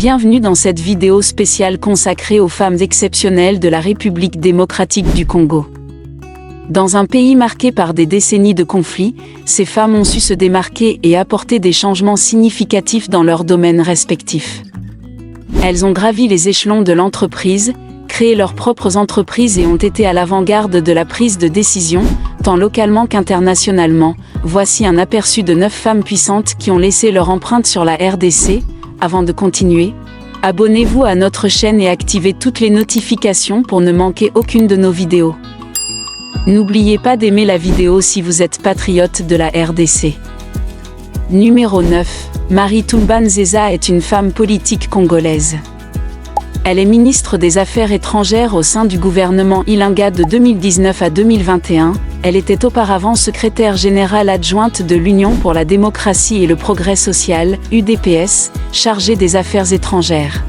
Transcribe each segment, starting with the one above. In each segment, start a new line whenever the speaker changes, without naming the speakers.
Bienvenue dans cette vidéo spéciale consacrée aux femmes exceptionnelles de la République démocratique du Congo. Dans un pays marqué par des décennies de conflits, ces femmes ont su se démarquer et apporter des changements significatifs dans leurs domaines respectifs. Elles ont gravi les échelons de l'entreprise, créé leurs propres entreprises et ont été à l'avant-garde de la prise de décision, tant localement qu'internationalement. Voici un aperçu de 9 femmes puissantes qui ont laissé leur empreinte sur la RDC. Avant de continuer, abonnez-vous à notre chaîne et activez toutes les notifications pour ne manquer aucune de nos vidéos. N'oubliez pas d'aimer la vidéo si vous êtes patriote de la RDC. Numéro 9. Marie Toumba Nzeza est une femme politique congolaise. Elle est ministre des Affaires étrangères au sein du gouvernement Ilinga de 2019 à 2021. Elle était auparavant secrétaire générale adjointe de l'Union pour la démocratie et le progrès social, UDPS, chargée des affaires étrangères.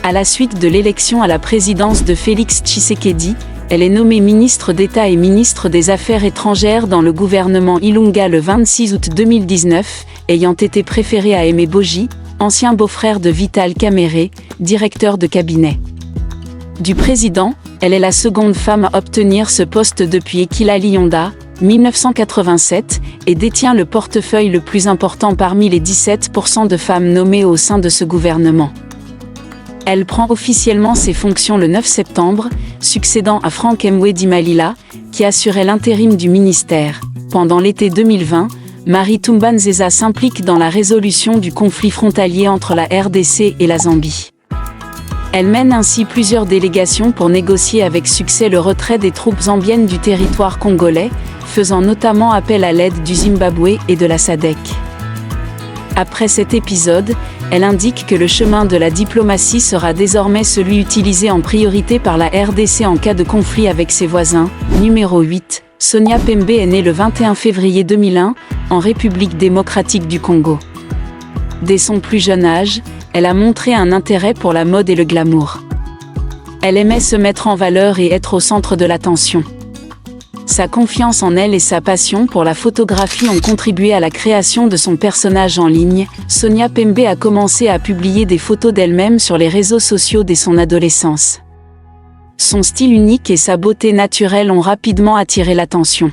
À la suite de l'élection à la présidence de Félix Tshisekedi, elle est nommée ministre d'État et ministre des Affaires étrangères dans le gouvernement Ilunga le 26 août 2019, ayant été préférée à Aimé Boji, ancien beau-frère de Vital Kamerhe, directeur de cabinet du président. Elle est la seconde femme à obtenir ce poste depuis Ekila Lyonda, 1987, et détient le portefeuille le plus important parmi les 17% de femmes nommées au sein de ce gouvernement. Elle prend officiellement ses fonctions le 9 septembre, succédant à Franck Mwedi Malila, qui assurait l'intérim du ministère. Pendant l'été 2020, Marie Toumba Nzeza s'implique dans la résolution du conflit frontalier entre la RDC et la Zambie. Elle mène ainsi plusieurs délégations pour négocier avec succès le retrait des troupes zambiennes du territoire congolais, faisant notamment appel à l'aide du Zimbabwe et de la SADC. Après cet épisode, elle indique que le chemin de la diplomatie sera désormais celui utilisé en priorité par la RDC en cas de conflit avec ses voisins. Numéro 8. Sonia Pembe est née le 21 février 2001, en République démocratique du Congo. Dès son plus jeune âge, elle a montré un intérêt pour la mode et le glamour. Elle aimait se mettre en valeur et être au centre de l'attention. Sa confiance en elle et sa passion pour la photographie ont contribué à la création de son personnage en ligne. Sonia Pembe a commencé à publier des photos d'elle-même sur les réseaux sociaux dès son adolescence. Son style unique et sa beauté naturelle ont rapidement attiré l'attention.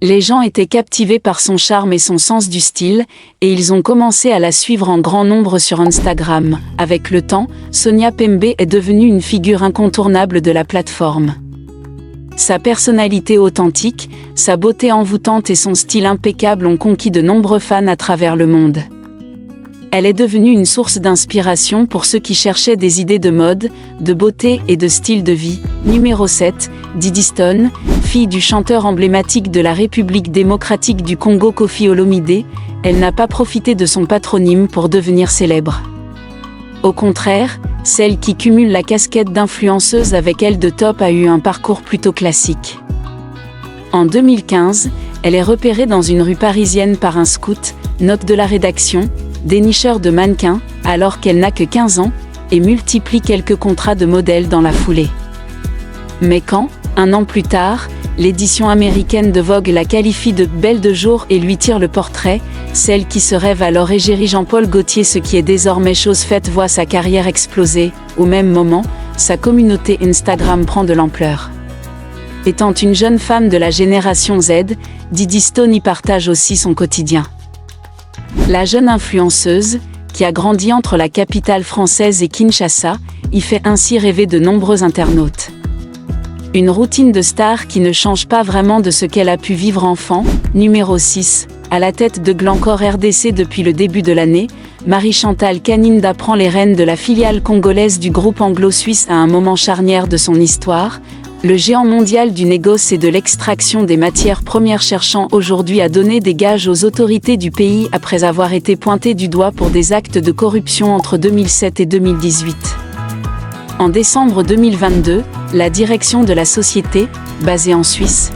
Les gens étaient captivés par son charme et son sens du style, et ils ont commencé à la suivre en grand nombre sur Instagram. Avec le temps, Sonia Pembe est devenue une figure incontournable de la plateforme. Sa personnalité authentique, sa beauté envoûtante et son style impeccable ont conquis de nombreux fans à travers le monde. Elle est devenue une source d'inspiration pour ceux qui cherchaient des idées de mode, de beauté et de style de vie. Numéro 7. Didi Stone, fille du chanteur emblématique de la République démocratique du Congo Koffi Olomide, elle n'a pas profité de son patronyme pour devenir célèbre. Au contraire, celle qui cumule la casquette d'influenceuse avec Elle de Top a eu un parcours plutôt classique. En 2015, elle est repérée dans une rue parisienne par un scout, note de la rédaction, dénicheur de mannequins, alors qu'elle n'a que 15 ans, et multiplie quelques contrats de modèle dans la foulée. Mais quand, un an plus tard, l'édition américaine de Vogue la qualifie de belle de jour et lui tire le portrait, celle qui se rêve alors égérie Jean-Paul Gaultier, ce qui est désormais chose faite, voit sa carrière exploser. Au même moment, sa communauté Instagram prend de l'ampleur. Étant une jeune femme de la génération Z, Didi Stone y partage aussi son quotidien. La jeune influenceuse, qui a grandi entre la capitale française et Kinshasa, y fait ainsi rêver de nombreux internautes. Une routine de star qui ne change pas vraiment de ce qu'elle a pu vivre enfant. Numéro 6. À la tête de Glencore RDC depuis le début de l'année, Marie-Chantal Kaninda prend les rênes de la filiale congolaise du groupe anglo-suisse à un moment charnière de son histoire. Le géant mondial du négoce et de l'extraction des matières premières cherchant aujourd'hui à donner des gages aux autorités du pays après avoir été pointé du doigt pour des actes de corruption entre 2007 et 2018. En décembre 2022, la direction de la société, basée en Suisse,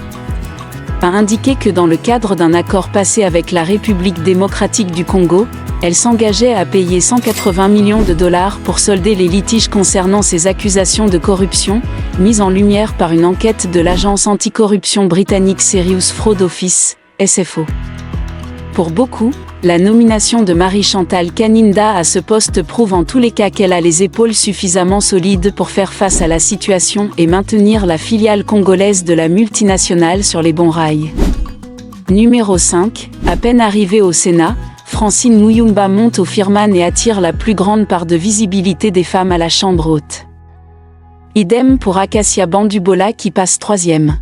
a indiqué que dans le cadre d'un accord passé avec la République démocratique du Congo, elle s'engageait à payer 180 millions de dollars pour solder les litiges concernant ces accusations de corruption, mises en lumière par une enquête de l'agence anticorruption britannique Serious Fraud Office, SFO. Pour beaucoup, la nomination de Marie-Chantal Kaninda à ce poste prouve en tous les cas qu'elle a les épaules suffisamment solides pour faire face à la situation et maintenir la filiale congolaise de la multinationale sur les bons rails. Numéro 5, à peine arrivée au Sénat, Francine Muyumba monte au firman et attire la plus grande part de visibilité des femmes à la Chambre haute. Idem pour Acacia Bandubola qui passe 3e.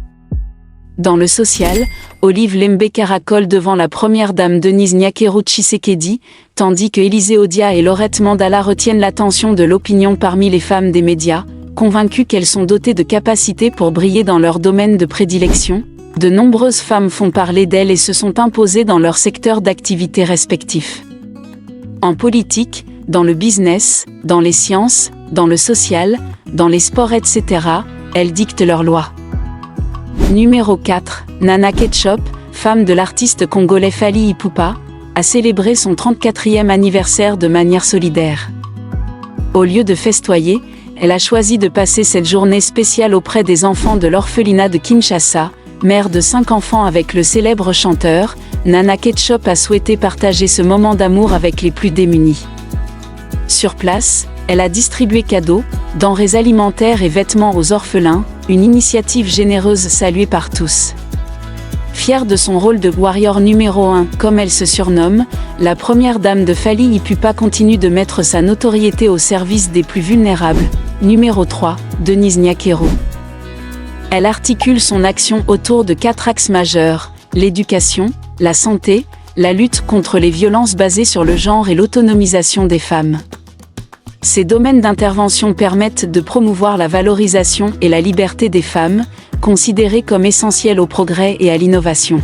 Dans le social, Olive Lembe caracole devant la première dame Denise Nyakero Tshisekedi, tandis que Élisée Odia et Laurette Mandala retiennent l'attention de l'opinion parmi les femmes des médias, convaincues qu'elles sont dotées de capacités pour briller dans leur domaine de prédilection. De nombreuses femmes font parler d'elles et se sont imposées dans leur secteur d'activité respectif. En politique, dans le business, dans les sciences, dans le social, dans les sports etc., elles dictent leurs lois. Numéro 4, Nana Ketchup, femme de l'artiste congolais Fally Ipupa, a célébré son 34e anniversaire de manière solidaire. Au lieu de festoyer, elle a choisi de passer cette journée spéciale auprès des enfants de l'orphelinat de Kinshasa. Mère de 5 enfants avec le célèbre chanteur, Nana Ketchup a souhaité partager ce moment d'amour avec les plus démunis. Sur place, elle a distribué cadeaux, denrées alimentaires et vêtements aux orphelins, une initiative généreuse saluée par tous. Fière de son rôle de warrior numéro 1, comme elle se surnomme, la première dame de Fally Ipupa continue de mettre sa notoriété au service des plus vulnérables. Numéro 3, Denise Nyakero. Elle articule son action autour de 4 axes majeurs, l'éducation, la santé, la lutte contre les violences basées sur le genre et l'autonomisation des femmes. Ces domaines d'intervention permettent de promouvoir la valorisation et la liberté des femmes, considérées comme essentielles au progrès et à l'innovation.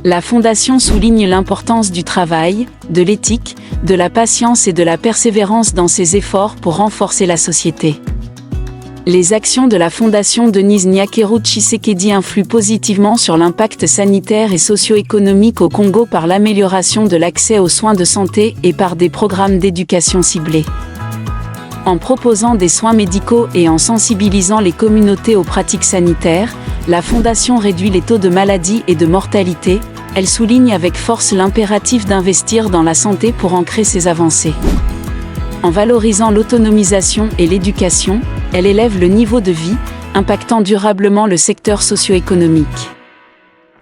La Fondation souligne l'importance du travail, de l'éthique, de la patience et de la persévérance dans ses efforts pour renforcer la société. Les actions de la Fondation Denise Nyakero Tshisekedi influent positivement sur l'impact sanitaire et socio-économique au Congo par l'amélioration de l'accès aux soins de santé et par des programmes d'éducation ciblés. En proposant des soins médicaux et en sensibilisant les communautés aux pratiques sanitaires, la Fondation réduit les taux de maladie et de mortalité. Elle souligne avec force l'impératif d'investir dans la santé pour ancrer ces avancées. En valorisant l'autonomisation et l'éducation, elle élève le niveau de vie, impactant durablement le secteur socio-économique.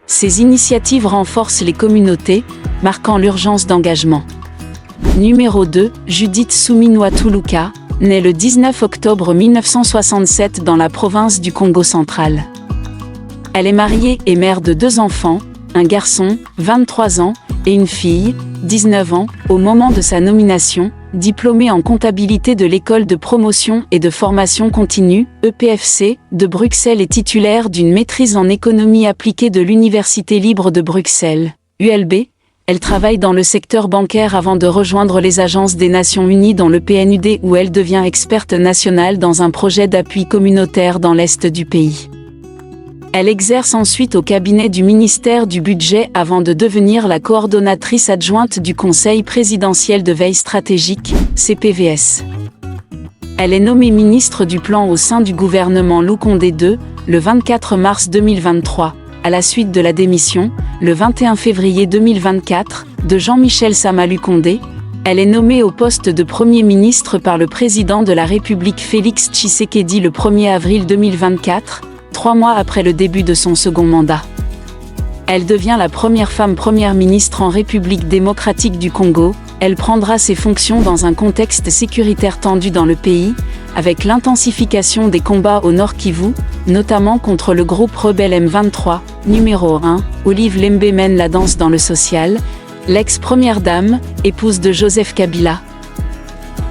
Ces initiatives renforcent les communautés, marquant l'urgence d'engagement. Numéro 2, Judith Suminwa Tuluka, née le 19 octobre 1967 dans la province du Congo central. Elle est mariée et mère de 2 enfants, un garçon, 23 ans, et une fille, 19 ans, au moment de sa nomination, diplômée en comptabilité de l'École de promotion et de formation continue, EPFC, de Bruxelles et titulaire d'une maîtrise en économie appliquée de l'Université libre de Bruxelles, ULB. Elle travaille dans le secteur bancaire avant de rejoindre les agences des Nations Unies dans le PNUD où elle devient experte nationale dans un projet d'appui communautaire dans l'est du pays. Elle exerce ensuite au cabinet du ministère du Budget avant de devenir la coordonnatrice adjointe du Conseil présidentiel de veille stratégique, CPVS. Elle est nommée ministre du Plan au sein du gouvernement Loukonde II, le 24 mars 2023, à la suite de la démission, le 21 février 2024, de Jean-Michel Sama Lukonde. Elle est nommée au poste de Premier ministre par le président de la République Félix Tshisekedi le 1er avril 2024, 3 mois après le début de son second mandat. Elle devient la première femme première ministre en République démocratique du Congo. Elle prendra ses fonctions dans un contexte sécuritaire tendu dans le pays, avec l'intensification des combats au Nord Kivu, notamment contre le groupe rebelle M23. Numéro 1, Olive Lembe mène la danse dans le social. L'ex-première dame, épouse de Joseph Kabila,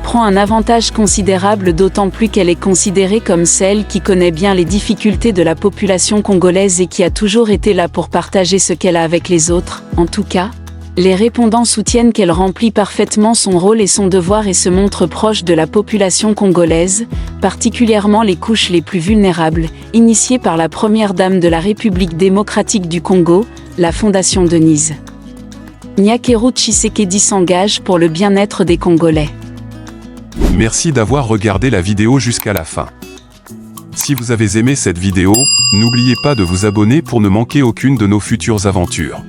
prend un avantage considérable d'autant plus qu'elle est considérée comme celle qui connaît bien les difficultés de la population congolaise et qui a toujours été là pour partager ce qu'elle a avec les autres. En tout cas, les répondants soutiennent qu'elle remplit parfaitement son rôle et son devoir et se montre proche de la population congolaise, particulièrement les couches les plus vulnérables, initiée par la première dame de la République démocratique du Congo, la Fondation Denise Nyakero Tshisekedi s'engage pour le bien-être des Congolais.
Merci d'avoir regardé la vidéo jusqu'à la fin. Si vous avez aimé cette vidéo, n'oubliez pas de vous abonner pour ne manquer aucune de nos futures aventures.